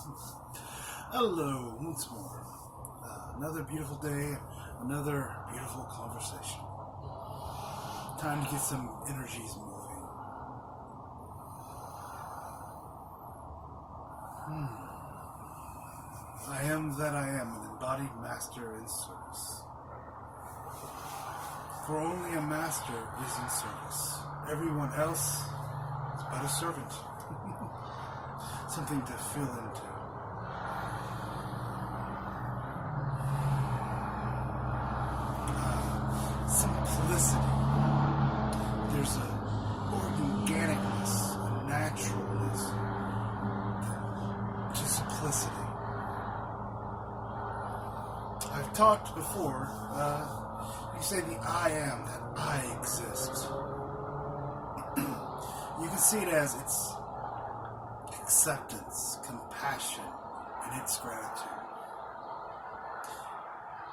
Hello, once more. Another beautiful day, another beautiful conversation. Time to get some energies moving. I am that I am, an embodied master in service. For only a master is in service. Everyone else is but a servant. Something to feel into. Simplicity. There's a organicness, a naturalness to simplicity. I've talked before, you say the I am, that I exist. You can see it as its acceptance, compassion, and its gratitude.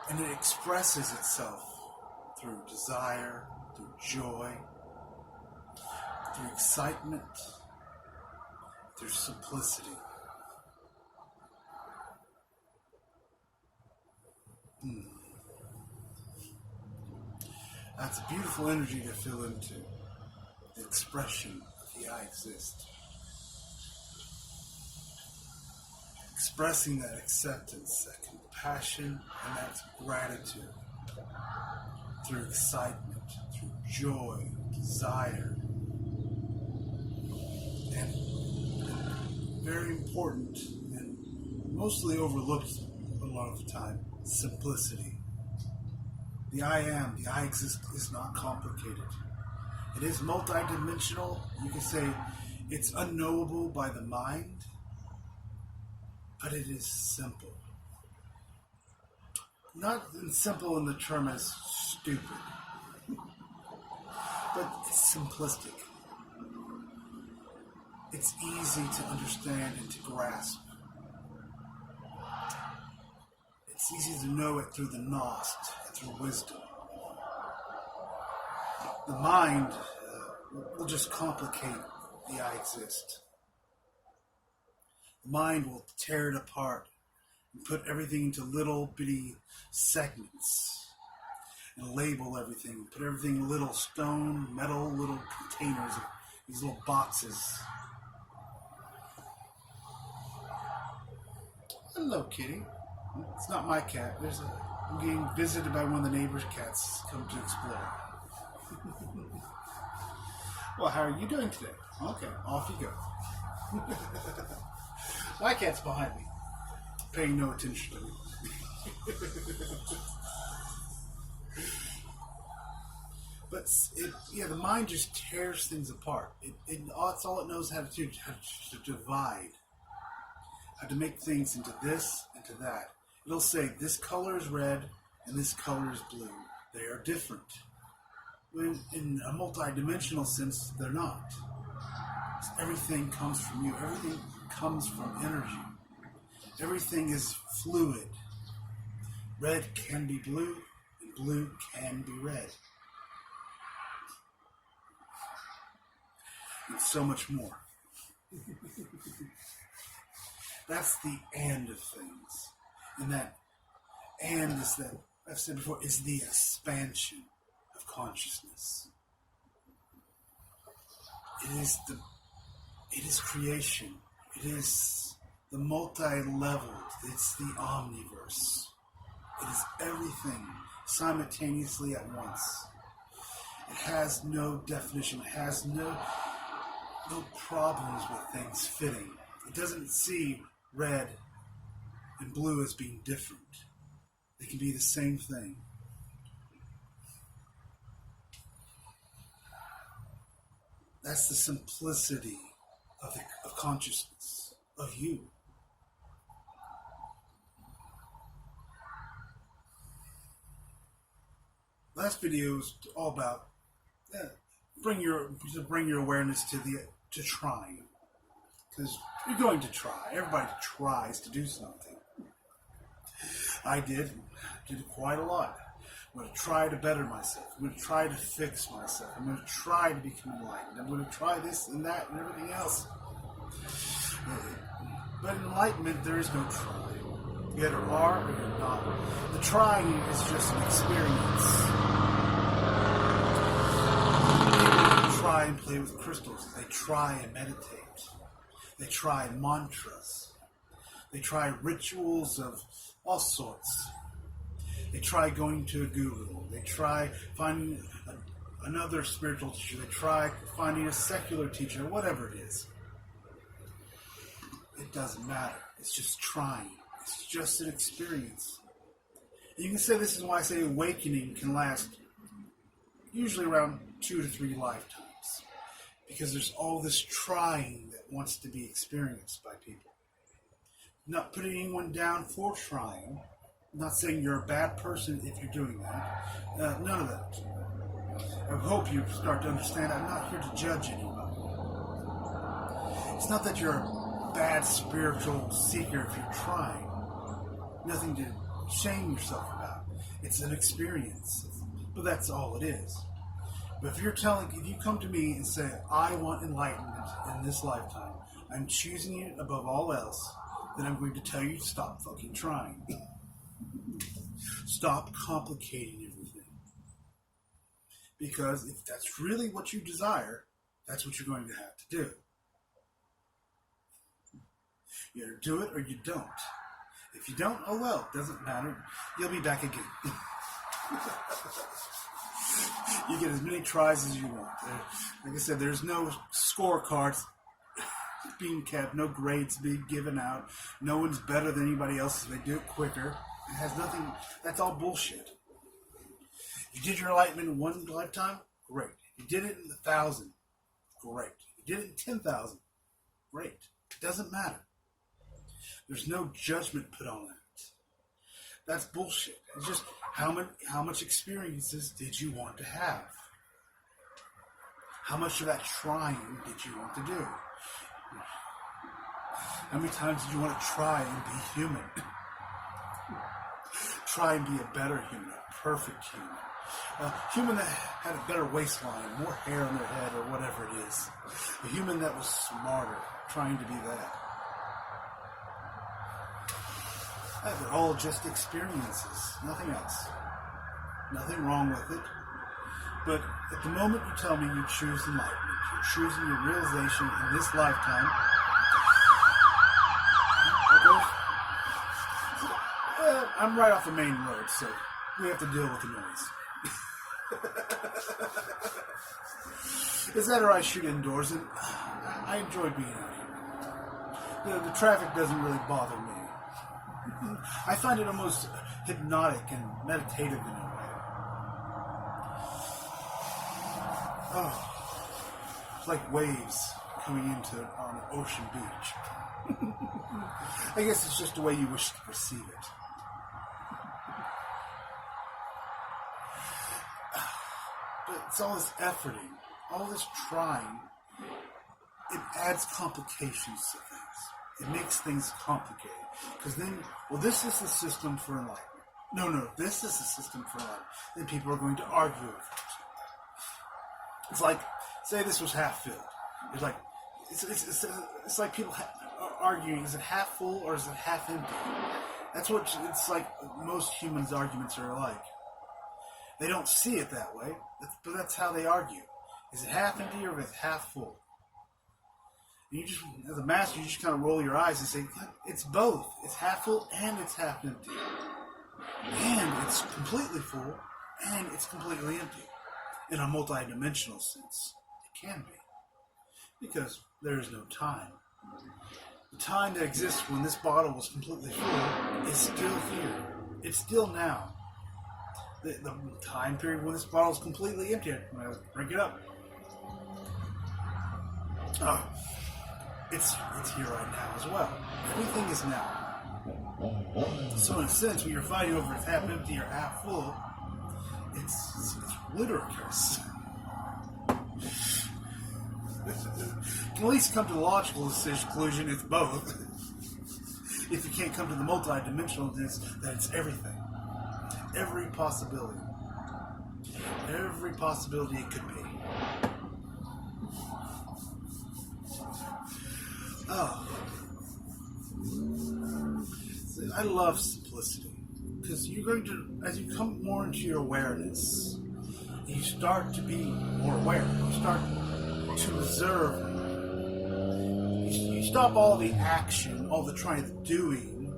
And it expresses itself through desire, through joy, through excitement, through simplicity. That's a beautiful energy to feel into, the expression of the I exist. Expressing that acceptance, that compassion, and that gratitude through excitement, through joy, desire, and very important and mostly overlooked a lot of the time, simplicity. The I am, the I exist is not complicated. It is multidimensional. You can say it's unknowable by the mind, but it is simple. Not simple in the term as stupid, but it's simplistic. It's easy to understand and to grasp. It's easy to know it through the Gnost and through wisdom. The mind will just complicate the I exist. The mind will tear it apart and put everything into little bitty segments and label everything, put everything in little stone, metal, little containers, these little boxes. Hello, kitty. It's not my cat. I'm getting visited by one of the neighbor's cats come to explore. Well, how are you doing today? Okay, off you go. My cat's behind me, paying no attention to me. But the mind just tears things apart. That's all it knows how to do, how to divide, how to make things into this, into that. It'll say this color is red and this color is blue. They are different. When in a multidimensional sense, they're not. Everything comes from you. Everything comes from energy. Everything is fluid. Red can be blue, and blue can be red. And so much more. That's the and of things. And that and is that, I've said before, is the expansion of consciousness. It is creation. It is the multi-level. It's the omniverse. It is everything simultaneously at once. It has no definition. It has no problems with things fitting. It doesn't see red and blue as being different. They can be the same thing. That's the simplicity of consciousness, of you. Last video was all about bring your awareness to trying, because you're going to try. Everybody tries to do something. I did it quite a lot. I'm going to try to better myself. I'm going to try to fix myself. I'm going to try to become enlightened. I'm going to try this and that and everything else. But in enlightenment, there is no try. You either are or you're not. The trying is just an experience. People try and play with crystals. They try and meditate. They try mantras. They try rituals of all sorts. They try going to a guru. They try finding another spiritual teacher. They try finding a secular teacher, whatever it is. It doesn't matter. It's just trying. It's just an experience. And you can say this is why I say awakening can last usually around 2 to 3 lifetimes. Because there's all this trying that wants to be experienced by people. Not putting anyone down for trying. I'm not saying you're a bad person if you're doing that. None of that. I hope you start to understand I'm not here to judge anybody. It's not that you're a bad spiritual seeker if you're trying. Nothing to shame yourself about. It's an experience. But that's all it is. But if you come to me and say, I want enlightenment in this lifetime, I'm choosing it above all else, then I'm going to tell you to stop fucking trying. Stop complicating everything. Because if that's really what you desire, that's what you're going to have to do. You either do it or you don't. If you don't, oh well, doesn't matter. You'll be back again. You get as many tries as you want. Like I said, there's no scorecards being kept, no grades being given out. No one's better than anybody else if they do it quicker. It has nothing, that's all bullshit. You did your enlightenment in 1 lifetime? Great. You did it in 1,000? Great. You did it in 10,000? Great. It doesn't matter. There's no judgment put on that. That's bullshit. It's just how much experiences did you want to have? How much of that trying did you want to do? How many times did you want to try and be human? Try and be a better human, a perfect human. A human that had a better waistline, more hair on their head, or whatever it is. A human that was smarter, trying to be that. They're all just experiences, nothing else. Nothing wrong with it. But at the moment you tell me you choose enlightenment, you're choosing your realization in this lifetime. Okay? I'm right off the main road, so we have to deal with the noise. Is that or I shoot indoors, and I enjoy being out here. The traffic doesn't really bother me. I find it almost hypnotic and meditative in a way. Oh, it's like waves coming into on an ocean beach. I guess it's just the way you wish to perceive it. But it's all this efforting, all this trying. It adds complications to things. It makes things complicated. Because then, well, this is the system for enlightenment. No, this is the system for enlightenment. Then people are going to argue over it. It's like, say this was half filled. It's like, it's like people are arguing, is it half full or is it half empty? That's what it's like most humans' arguments are like. They don't see it that way, but that's how they argue. Is it half empty or is it half full? And you just, as a master, you just kind of roll your eyes and say, it's both. It's half full and it's half empty. And it's completely full and it's completely empty. In a multi-dimensional sense, it can be. Because there is no time. The time that exists when this bottle was completely full is still here. It's still now. The time period when this bottle is completely empty, when I drink it up. Oh, it's here right now as well. Everything is now. So in a sense, when you're fighting over if half empty or half full, it's ludicrous. You can at least come to the logical conclusion it's both. If you can't come to the multi-dimensionalness, that it's everything. Every possibility. Every possibility it could be. Oh. I love simplicity because you're going to, as you come more into your awareness, you start to be more aware. You start to observe. You stop all the action, all the trying to doing.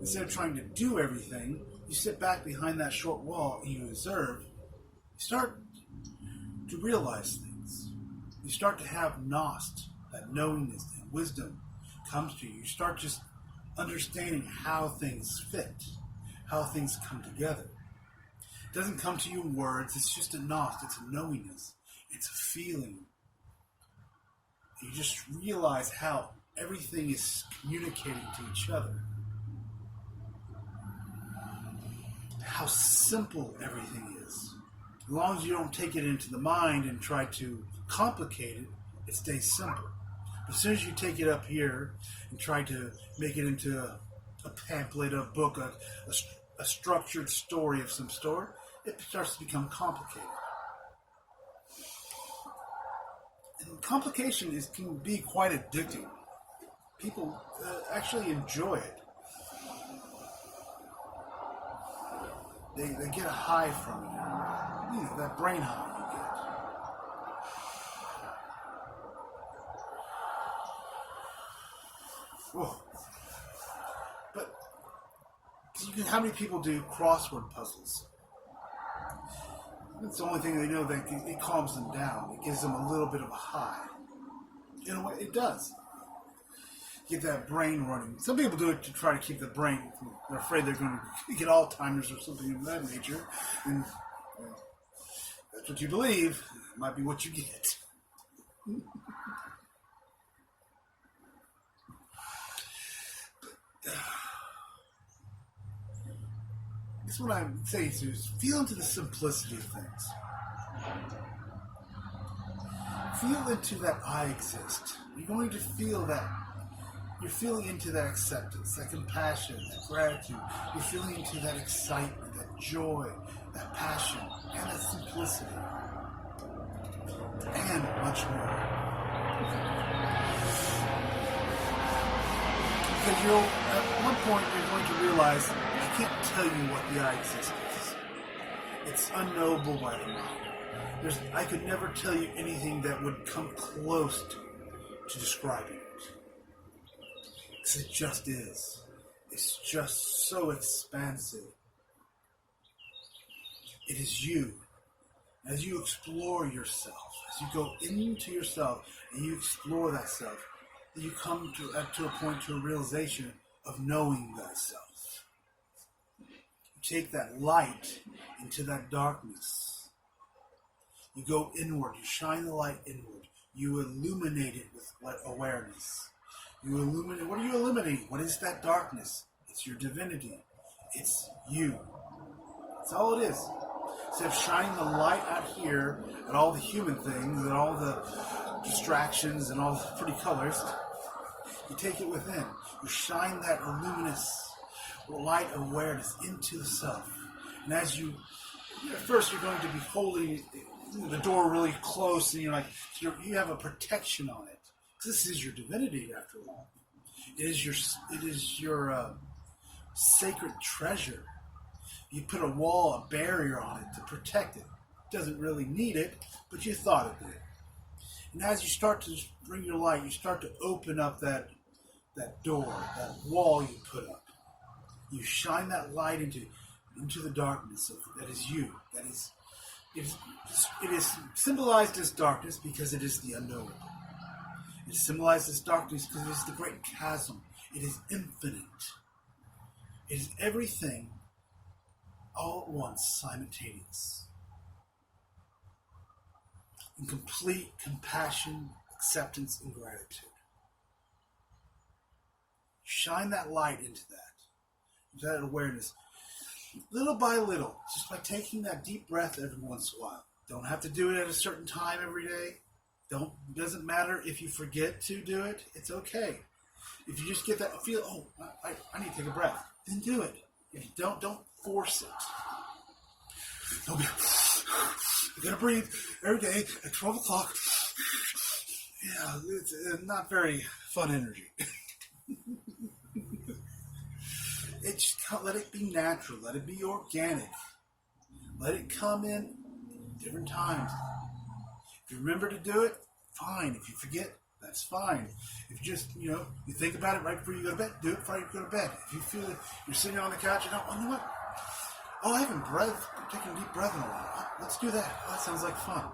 Instead of trying to do everything, you sit back behind that short wall and you observe. You start to realize things. You start to have Nost, that knowingness and wisdom comes to you. You start just understanding how things fit, how things come together. It doesn't come to you in words, it's just a Nost, it's a knowingness, it's a feeling. You just realize how everything is communicating to each other. How simple everything is. As long as you don't take it into the mind and try to complicate it, it stays simple. But as soon as you take it up here and try to make it into a pamphlet, a book, a structured story of some sort, it starts to become complicated. And complication can be quite addicting. People actually enjoy it. They get a high from it. You know, that brain high you get. Whoa. But how many people do crossword puzzles? It's the only thing they know that it calms them down. It gives them a little bit of a high. In a way, it does. Get that brain running. Some people do it to try to keep the brain. They're afraid they're going to get Alzheimer's or something of that nature. And that's what you believe. It might be what you get. That's what I'm saying to you, is feel into the simplicity of things. Feel into that I exist. You're going to feel that. You're feeling into that acceptance, that compassion, that gratitude. You're feeling into that excitement, that joy, that passion, and that simplicity. And much more. Because at one point you're going to realize, I can't tell you what the I exist is. It's unknowable by the mind. I could never tell you anything that would come close to describing it. Because it just is. It's just so expansive. It is you. As you explore yourself, as you go into yourself and you explore that self, you come to a point, to a realization of knowing thyself. You take that light into that darkness. You go inward. You shine the light inward. You illuminate it with awareness. You illuminate. What are you illuminating? What is that darkness? It's your divinity. It's you. That's all it is. Instead of shining the light out here at all the human things and all the distractions and all the pretty colors, you take it within. You shine that luminous light awareness into the self. And as you, at first you're going to be holding the door really close, and you have a protection on it. This is your divinity, after all. It is your sacred treasure. You put a wall, a barrier on it to protect it. It doesn't really need it, but you thought it did. And as you start to bring your light, you start to open up that door, that wall you put up. You shine that light into the darkness that is you. It is symbolized as darkness because it is the unknown. It is symbolized as darkness because it is the great chasm. It is infinite. It is everything all at once, simultaneous. In complete compassion, acceptance, and gratitude. Shine that light into that awareness. Little by little, just by taking that deep breath every once in a while. Don't have to do it at a certain time every day. Doesn't matter if you forget to do it. It's okay. If you just get that feel, I need to take a breath, then do it. If you don't force it. Don't be, I gotta breathe every day at 12 o'clock. Yeah, it's not very fun energy. let it be natural. Let it be organic. Let it come in different times. If you remember to do it, fine. If you forget, that's fine. If you just, you think about it right before you go to bed, do it before you go to bed. If you feel that you're sitting on the couch and you know what? Oh, I haven't taken a deep breath in a while. Let's do that. Oh, that sounds like fun.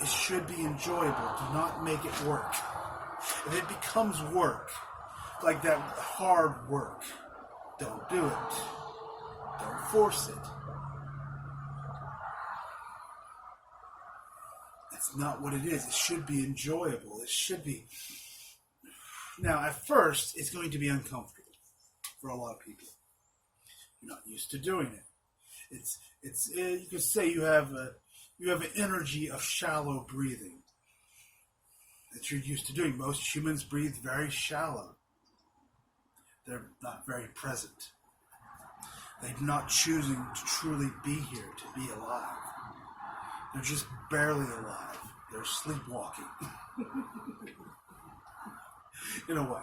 It should be enjoyable. Do not make it work. If it becomes work, like that hard work, don't do it. Don't force it. That's not what it is. It should be enjoyable. It should be. Now, at first, it's going to be uncomfortable for a lot of people. You're not used to doing it. You could say you have an energy of shallow breathing that you're used to doing. Most humans breathe very shallow. They're not very present. They're not choosing to truly be here, to be alive. They're just barely alive. They're sleepwalking. In a way.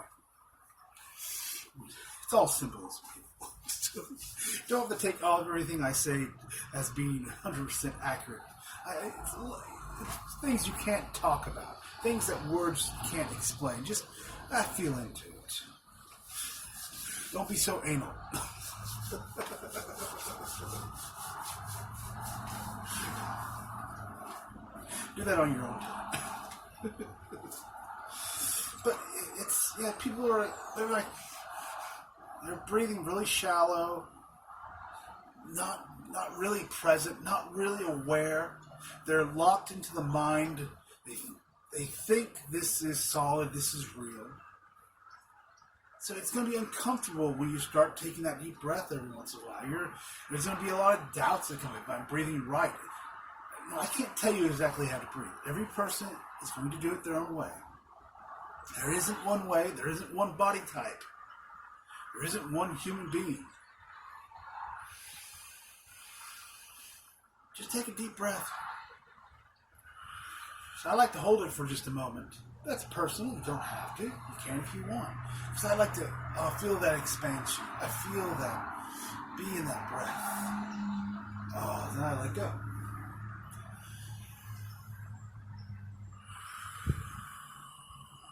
It's all symbolism, people. You don't have to take everything I say as being 100% accurate. It's things you can't talk about. Things that words can't explain. Just feel into it. Don't be so anal. Do that on your own time. But people they're breathing really shallow, not really present, not really aware. They're locked into the mind. They think this is solid, this is real. So it's going to be uncomfortable when you start taking that deep breath every once in a while. There's going to be a lot of doubts that come if I'm breathing right. I can't tell you exactly how to breathe. Every person is going to do it their own way. There isn't one way. There isn't one body type. There isn't one human being. Just take a deep breath. So I like to hold it for just a moment. That's personal. You don't have to. You can if you want. Because I like to feel that expansion. I feel that, be in that breath. Oh, then I let go.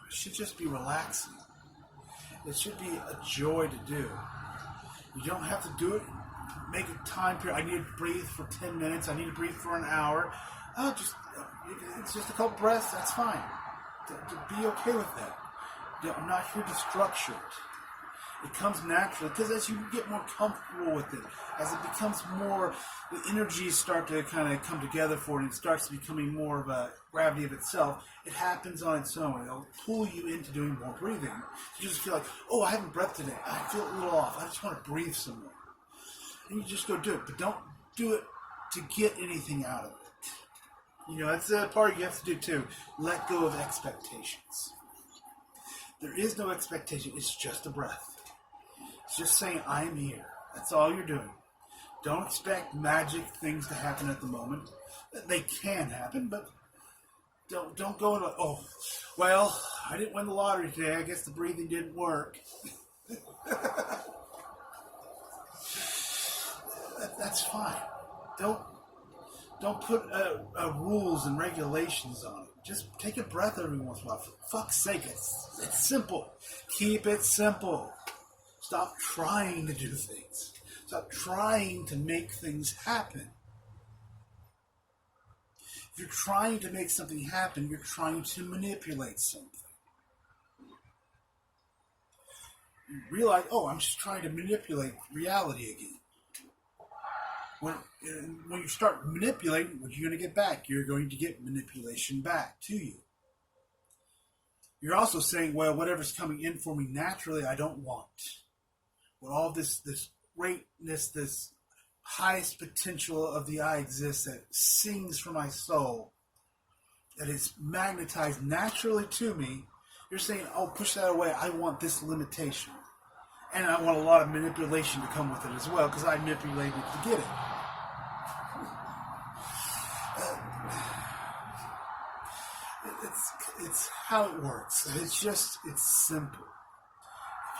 It should just be relaxing. It should be a joy to do. You don't have to do it. Make a time period. I need to breathe for 10 minutes. I need to breathe for an hour. It's just a couple breaths. That's fine. To be okay with that. I'm not here to structure it. It comes naturally because as you get more comfortable with it, as it becomes more, the energies start to kind of come together for it, and it starts becoming more of a gravity of itself. It happens on its own. It'll pull you into doing more breathing. You just feel like, oh, I haven't breathed today. I feel a little off. I just want to breathe some more. And you just go do it, but don't do it to get anything out of it. That's the part you have to do too. Let go of expectations. There is no expectation. It's just a breath. It's just saying, I am here. That's all you're doing. Don't expect magic things to happen at the moment. They can happen, but don't go into, oh, well, I didn't win the lottery today. I guess the breathing didn't work. That's fine. Don't put rules and regulations on it. Just take a breath every once in a while. For fuck's sake, it's simple. Keep it simple. Stop trying to do things. Stop trying to make things happen. If you're trying to make something happen, you're trying to manipulate something. You realize, oh, I'm just trying to manipulate reality again. When you start manipulating, what you're going to get back? You're going to get manipulation back to you. You're also saying, well, whatever's coming in for me naturally, I don't want. Well, all this greatness, this highest potential of the I exists that sings for my soul, that is magnetized naturally to me, you're saying, oh, push that away. I want this limitation. And I want a lot of manipulation to come with it as well, because I manipulated to get it. It's how it works. It's simple.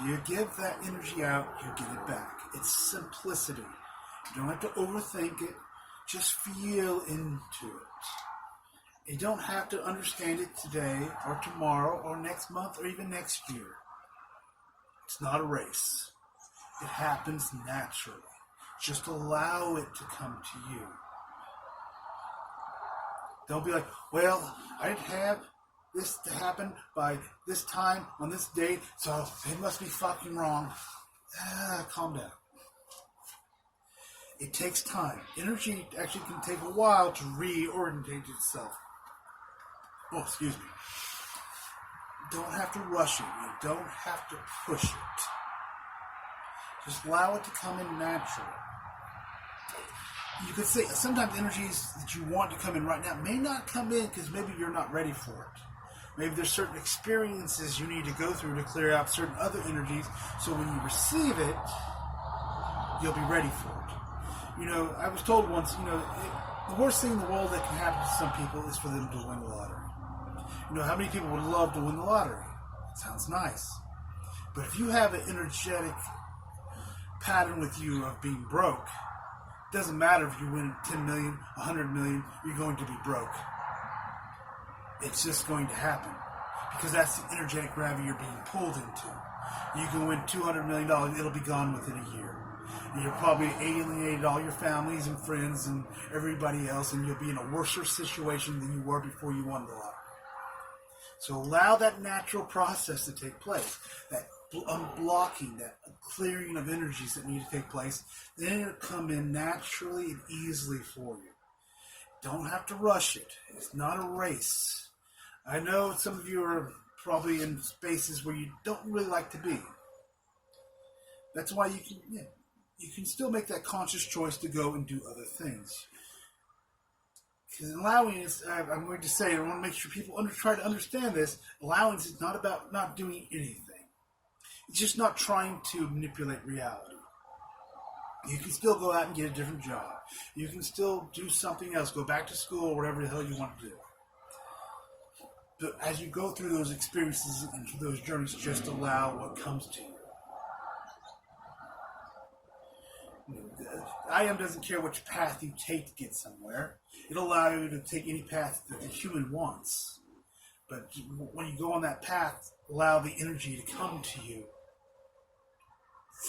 If you give that energy out, you get it back. It's simplicity. You don't have to overthink it. Just feel into it. You don't have to understand it today or tomorrow or next month or even next year. It's not a race. It happens naturally. Just allow it to come to you. Don't be like, well, I didn't have this to happen by this time on this date, so it must be fucking wrong. Calm down. It takes time. Energy actually can take a while to reorientate itself. Oh, excuse me. You don't have to rush it. You don't have to push it. Just allow it to come in naturally. You could say sometimes energies that you want to come in right now may not come in because maybe you're not ready for it. Maybe there's certain experiences you need to go through to clear out certain other energies, so when you receive it, you'll be ready for it. You know, I was told once, the worst thing in the world that can happen to some people is for them to win the lottery. You know, how many people would love to win the lottery? Sounds nice. But if you have an energetic pattern with you of being broke, it doesn't matter if you win 10 million, 100 million, you're going to be broke. It's just going to happen. Because that's the energetic gravity you're being pulled into. You can win $200 million, it'll be gone within a year. And you'll probably alienated all your families and friends and everybody else, and you'll be in a worse situation than you were before you won the lottery. So allow that natural process to take place, that unblocking, that clearing of energies that need to take place. Then it'll come in naturally and easily for you. Don't have to rush it. It's not a race. I know some of you are probably in spaces where you don't really like to be. That's why you can still make that conscious choice to go and do other things. Because allowing is, I'm going to say, I want to make sure people try to understand this. Allowing is not about not doing anything. It's just not trying to manipulate reality. You can still go out and get a different job. You can still do something else, go back to school, or whatever the hell you want to do. But as you go through those experiences and through those journeys, just allow what comes to you. I am doesn't care which path you take to get somewhere. It'll allow you to take any path that the human wants. But when you go on that path, allow the energy to come to you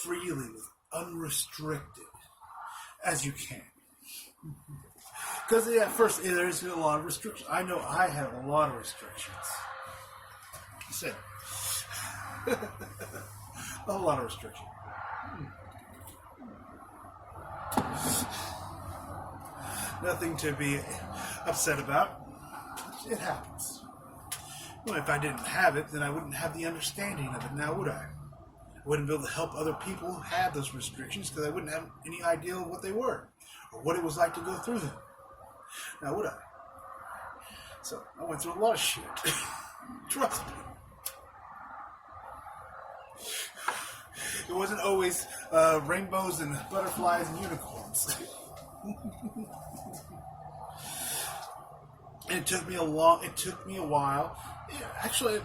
freely, unrestricted, as you can. Because at first there's a lot of restrictions. I know I have a lot of restrictions. I said, a lot of restrictions. Nothing to be upset about. It happens. Well, if I didn't have it, then I wouldn't have the understanding of it now, would I? I wouldn't be able to help other people who had those restrictions because I wouldn't have any idea of what they were or what it was like to go through them. Now, would I? So, I went through a lot of shit. Trust me. It wasn't always rainbows and butterflies and unicorns. And it took me a while. Yeah, actually,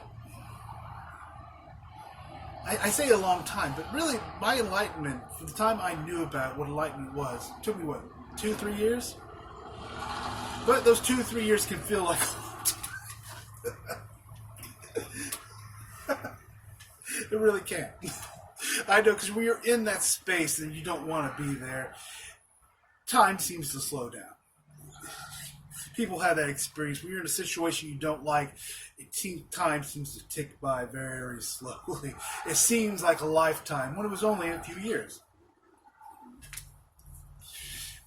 I say a long time, but really, my enlightenment, from the time I knew about what enlightenment was, it took me, 2-3 years? But those 2-3 years can feel like a long time. It really can. I know, because when you're in that space and you don't want to be there, time seems to slow down. People have that experience. When you're in a situation you don't like, time seems to tick by very slowly. It seems like a lifetime when it was only a few years.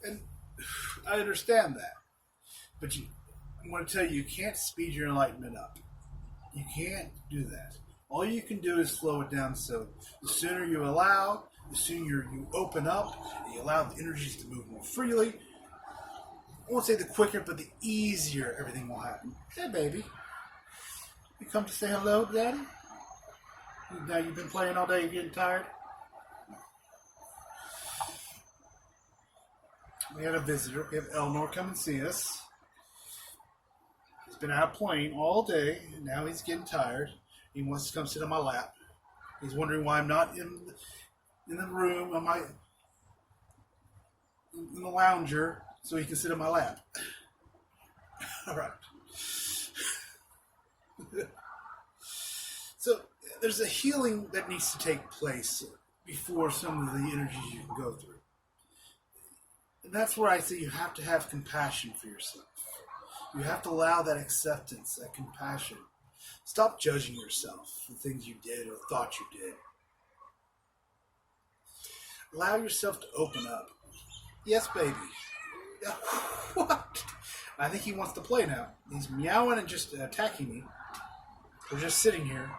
And I understand that. But I'm going to tell you can't speed your enlightenment up. You can't do that. All you can do is slow it down, so the sooner you allow, the sooner you open up, and you allow the energies to move more freely. I won't say the quicker, but the easier everything will happen. Hey, baby. You come to say hello, Daddy? Now you've been playing all day, you're getting tired? We had a visitor. We have Elnor come and see us. He's been out playing all day, and now he's getting tired. He wants to come sit on my lap. He's wondering why I'm not in the room, in the lounger, so he can sit in my lap. All right. So there's a healing that needs to take place before some of the energies you can go through. And that's where I say you have to have compassion for yourself. You have to allow that acceptance, that compassion. Stop judging yourself for things you did or thought you did. Allow yourself to open up. Yes, baby. What? I think he wants to play now. He's meowing and just attacking me. We're just sitting here.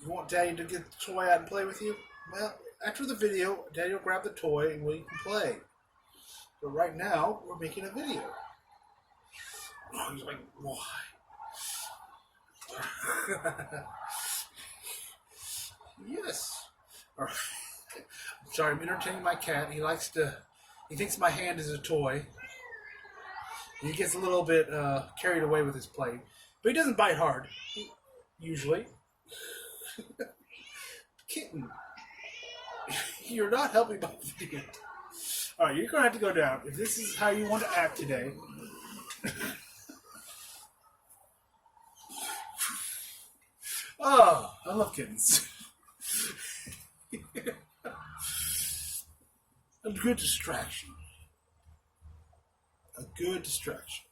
You want Daddy to get the toy out and play with you? Well, after the video, Daddy will grab the toy and we can play. But right now, we're making a video. Oh, he's like, why? Yes. All right. I'm sorry, I'm entertaining my cat. He thinks my hand is a toy. He gets a little bit carried away with his play. But he doesn't bite hard, usually. Kitten. You're not helping my video. All right, you're going to have to go down. If this is how you want to act today. Oh, I love kittens. A good distraction. A good distraction.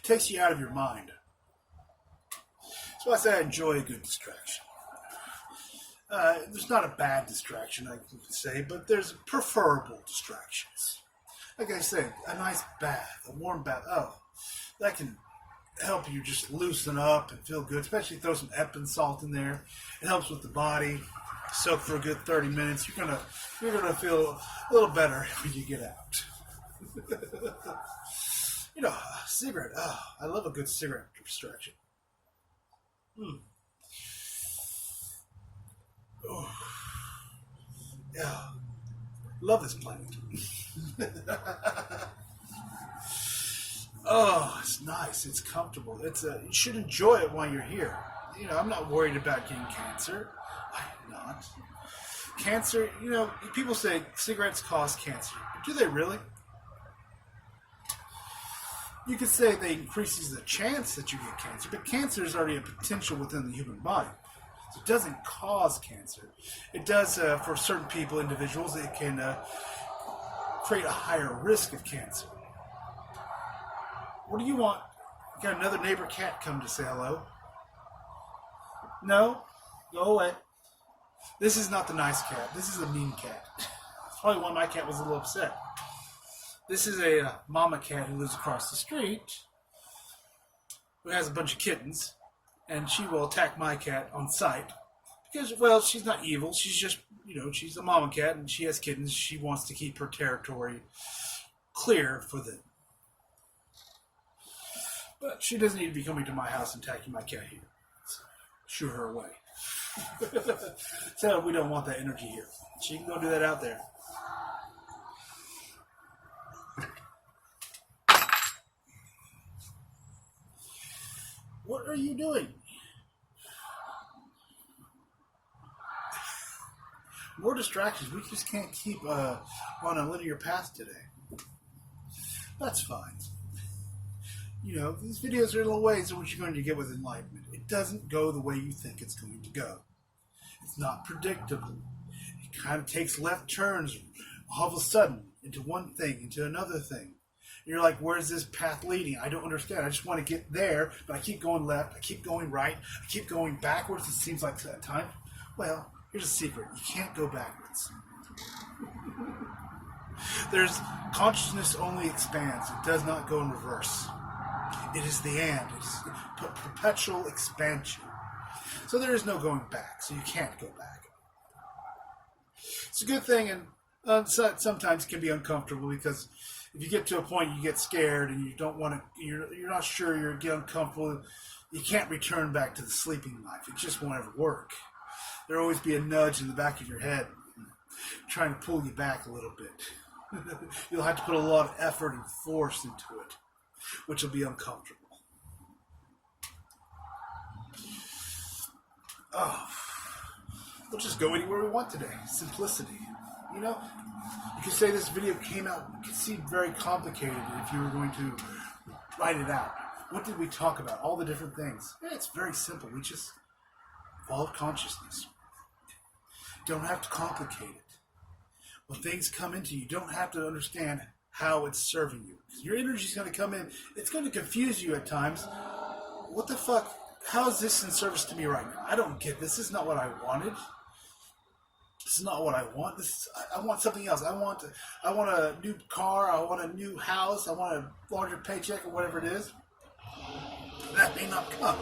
Takes you out of your mind. So I say I enjoy a good distraction. There's not a bad distraction, I can say, but there's preferable distractions. Like I said, a nice bath, a warm bath. Oh, that can help you just loosen up and feel good, especially throw some Epsom salt in there. It helps with the body. Soak for a good 30 minutes. You're gonna feel a little better when you get out. You know, a cigarette. Oh, I love a good cigarette distraction. Oh, yeah. Love this planet. Oh, it's nice. It's comfortable. You should enjoy it while you're here. You know, I'm not worried about getting cancer. I'm not. Cancer, you know, people say cigarettes cause cancer. Do they really? You could say they increases the chance that you get cancer, but cancer is already a potential within the human body. So it doesn't cause cancer. It does, for certain people, individuals, it can create a higher risk of cancer. What do you want? You got another neighbor cat come to say hello? No? Go away. This is not the nice cat. This is a mean cat. That's probably why my cat was a little upset. This is a mama cat who lives across the street, who has a bunch of kittens, and she will attack my cat on sight. Because, well, she's not evil. She's just, you know, she's a mama cat, and she has kittens. She wants to keep her territory clear for them. But she doesn't need to be coming to my house and attacking my cat here. So, shoo her away. So we don't want that energy here. She can go do that out there. What are you doing? More distractions. We just can't keep on a linear path today. That's fine. You know, these videos are little ways in which you're going to get with enlightenment. It doesn't go the way you think it's going to go. It's not predictable. It kind of takes left turns all of a sudden into one thing, into another thing. And you're like, where's this path leading? I don't understand. I just want to get there, but I keep going left, I keep going right, I keep going backwards, it seems like at times. Well, here's a secret. You can't go backwards. There's consciousness only expands. It does not go in reverse. It is the and. It's perpetual expansion. So there is no going back. So you can't go back. It's a good thing, and sometimes it can be uncomfortable because if you get to a point you get scared and you don't want to, you're not sure, you're getting uncomfortable. You can't return back to the sleeping life. It just won't ever work. There'll always be a nudge in the back of your head trying to pull you back a little bit. You'll have to put a lot of effort and force into it, which will be uncomfortable. Oh, we'll just go anywhere we want today. Simplicity. You know, you could say this video came out, it could seem very complicated if you were going to write it out. What did we talk about? All the different things. Yeah, it's very simple. We just followed consciousness. Don't have to complicate it. When things come into you, you don't have to understand how it's serving you. Your energy is going to come in. It's going to confuse you at times. What the fuck? How is this in service to me right now? I don't get this. This is not what I wanted. This is not what I want. I want something else. I want a new car. I want a new house. I want a larger paycheck or whatever it is. That may not come.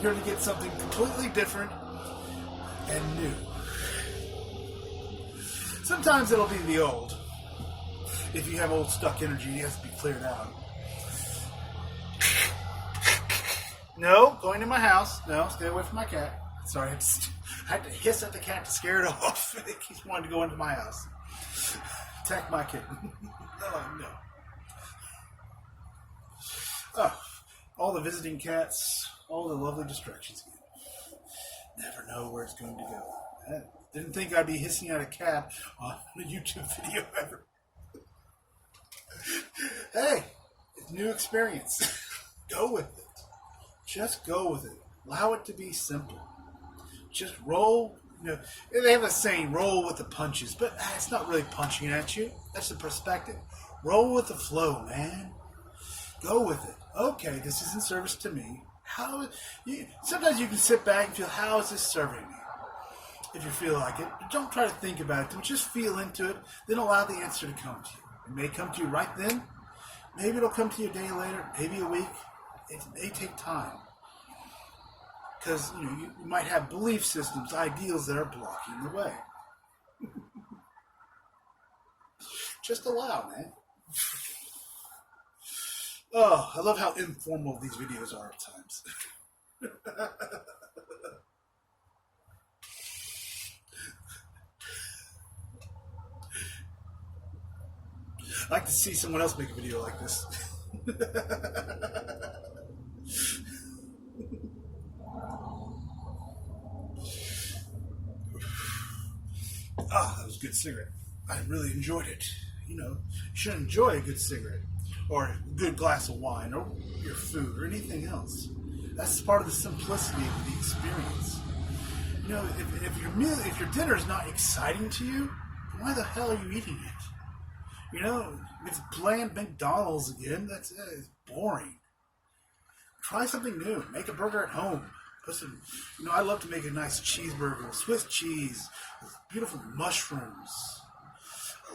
You're going to get something completely different and new. Sometimes it'll be the old. If you have old stuck energy, it has to be cleared out. No, going to my house. No, stay away from my cat. Sorry, I had to hiss at the cat to scare it off. He's wanting to go into my house. Attack my kitten. No. Oh, all the visiting cats, all the lovely distractions. Never know where it's going to go. I didn't think I'd be hissing at a cat on a YouTube video ever. Hey, it's a new experience. Go with it. Just go with it. Allow it to be simple. Just roll. You know, they have a saying, roll with the punches, but it's not really punching at you. That's the perspective. Roll with the flow, man. Go with it. Okay, this is in service to me. Sometimes you can sit back and feel, how is this serving me? If you feel like it, don't try to think about it. Just feel into it. Then allow the answer to come to you. It may come to you right then. Maybe it'll come to you a day later. Maybe a week. It may take time. Because you might have belief systems, ideals that are blocking the way. Just allow, man. Oh, I love how informal these videos are at times. I'd like to see someone else make a video like this. That was a good cigarette. I really enjoyed it. You should enjoy a good cigarette or a good glass of wine or your food or anything else. That's part of the simplicity of the experience. If your dinner is not exciting to you, why the hell are you eating it? If it's bland McDonald's again, it's boring. Try something new. Make a burger at home. Put some, I love to make a nice cheeseburger with Swiss cheese, with beautiful mushrooms,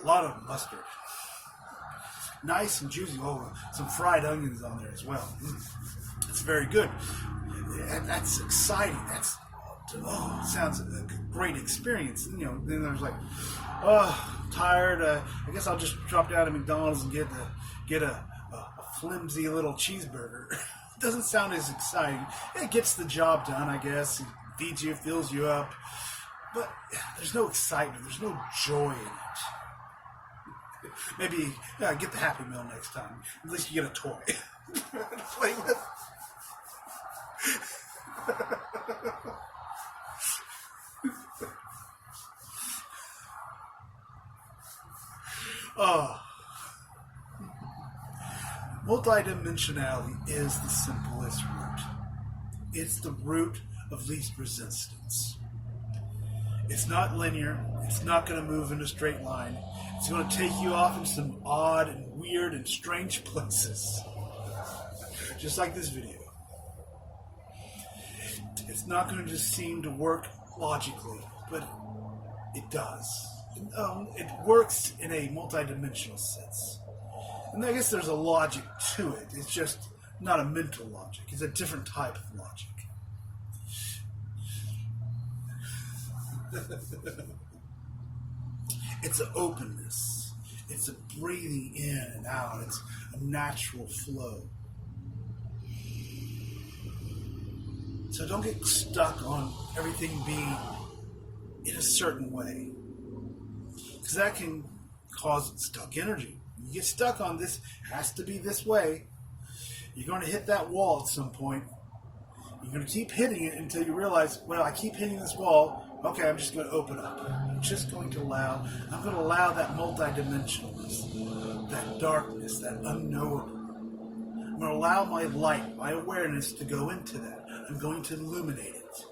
a lot of mustard. Nice and juicy. Oh, some fried onions on there as well. It's very good. That's exciting. Sounds a great experience. Then there's like, I'm tired. I guess I'll just drop down to McDonald's and get a flimsy little cheeseburger. It doesn't sound as exciting. It gets the job done, I guess. It feeds you, fills you up. But there's no excitement. There's no joy in it. Maybe get the Happy Meal next time. At least you get a toy to play with. Multidimensionality is the simplest route. It's the route of least resistance. It's not linear. It's not going to move in a straight line. It's going to take you off in some odd and weird and strange places. Just like this video. It's not going to just seem to work logically, but it does. It works in a multidimensional sense. And I guess there's a logic to it. It's just not a mental logic. It's a different type of logic. It's an openness. It's a breathing in and out. It's a natural flow. So don't get stuck on everything being in a certain way. Because that can cause stuck energy. You get stuck on this, has to be this way. You're going to hit that wall at some point. You're going to keep hitting it until you realize, well, I keep hitting this wall. Okay, I'm just going to open up. I'm going to allow that multidimensionalness, that darkness, that unknowable. I'm going to allow my light, my awareness to go into that. I'm going to illuminate it.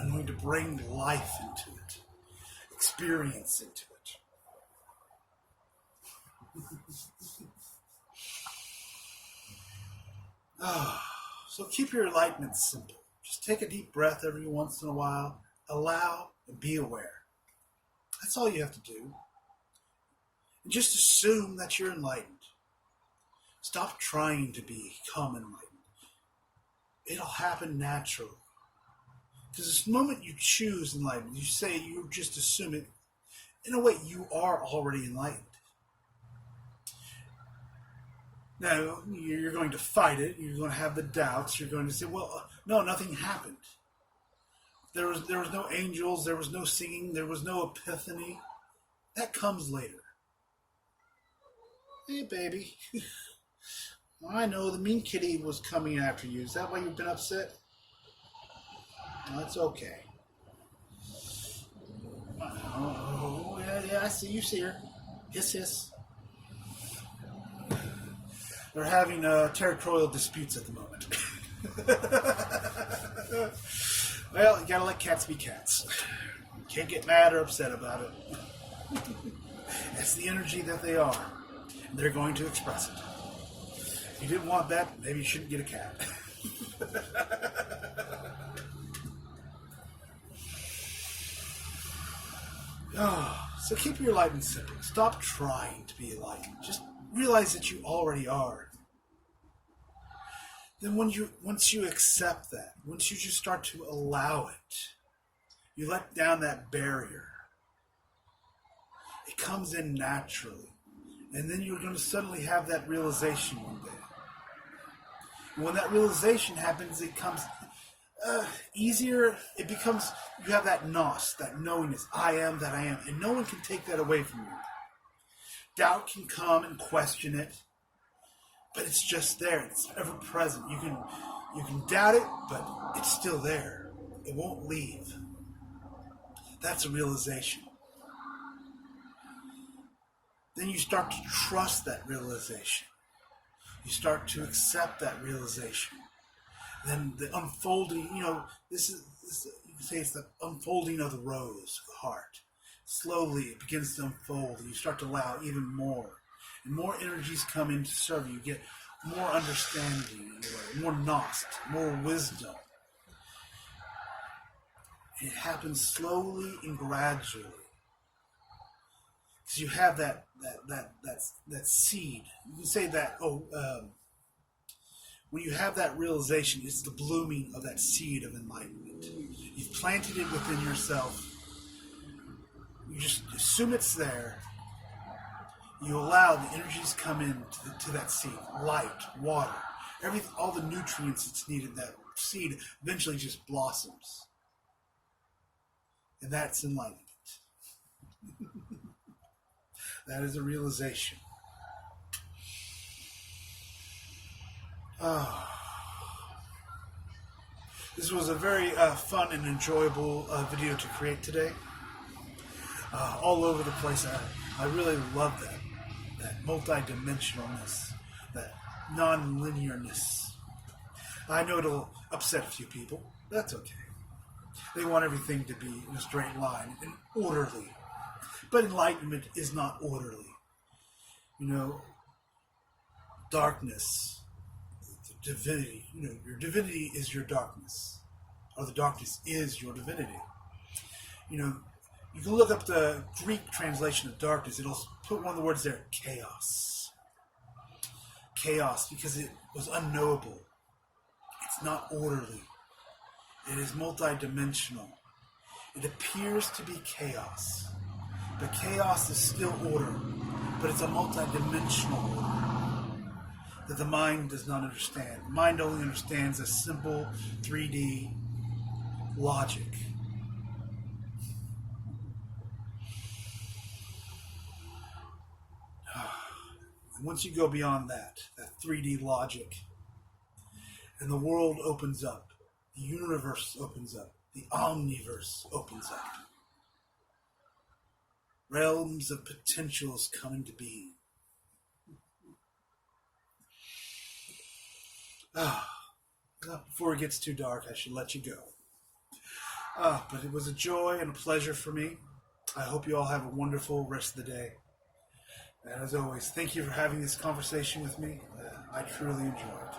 I'm going to bring life into it, experience into it. So keep your enlightenment simple. Just take a deep breath every once in a while. Allow and be aware. That's all you have to do. And just assume that you're enlightened. Stop trying to become enlightened. It'll happen naturally. Because the moment you choose enlightenment, you just assume it. In a way, you are already enlightened. Now, you're going to fight it. You're going to have the doubts. You're going to say, well, no, nothing happened. There was no angels. There was no singing. There was no epiphany. That comes later. Hey, baby. I know the mean kitty was coming after you. Is that why you've been upset? No, that's okay. Oh, yeah, I see. You see her. Hiss, hiss. They're having territorial disputes at the moment. Well, you gotta let cats be cats. Can't get mad or upset about it. That's the energy that they are. And they're going to express it. If you didn't want that, maybe you shouldn't get a cat. So keep your enlightenment simple. Stop trying to be enlightened. Just realize that you already are. Then once you accept that, once you just start to allow it, you let down that barrier. It comes in naturally. And then you're going to suddenly have that realization one day. And when that realization happens, it comes easier. It becomes, you have that nos, that knowingness. I am that I am. And no one can take that away from you. Doubt can come and question it. But it's just there. It's ever present. You can doubt it, but it's still there. It won't leave. That's a realization. Then you start to trust that realization. You start to accept that realization. Then the unfolding, this is you can say it's the unfolding of the rose of the heart. Slowly it begins to unfold, and you start to allow even more. And more energies come in to serve you. You get more understanding, more nost, more wisdom. It happens slowly and gradually. Because you have that seed. You can say that, when you have that realization, it's the blooming of that seed of enlightenment. You've planted it within yourself. You just assume it's there. You allow the energies come in to that seed. Light, water, all the nutrients that's needed. That seed eventually just blossoms. And that's enlightenment. That is a realization. This was a very fun and enjoyable video to create today. All over the place. I really love that multidimensionalness, that non-linearness. I know it'll upset a few people. That's okay. They want everything to be in a straight line and orderly. But enlightenment is not orderly. Darkness, divinity. Your divinity is your darkness. Or the darkness is your divinity. You can look up the Greek translation of darkness. It'll put one of the words there, chaos. Chaos, because it was unknowable. It's not orderly. It is multidimensional. It appears to be chaos. But chaos is still order. But it's a multidimensional order that the mind does not understand. The mind only understands a simple 3D logic. Once you go beyond that 3D logic, And the world opens up. The universe opens up. The omniverse opens up. Realms of potentials come into being. Before it gets too dark, I should let you go. But it was a joy and a pleasure for me. I hope you all have a wonderful rest of the day. And as always, thank you for having this conversation with me. I truly enjoy it.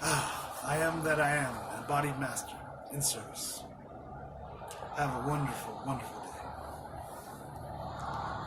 I am that I am, an embodied master in service. Have a wonderful, wonderful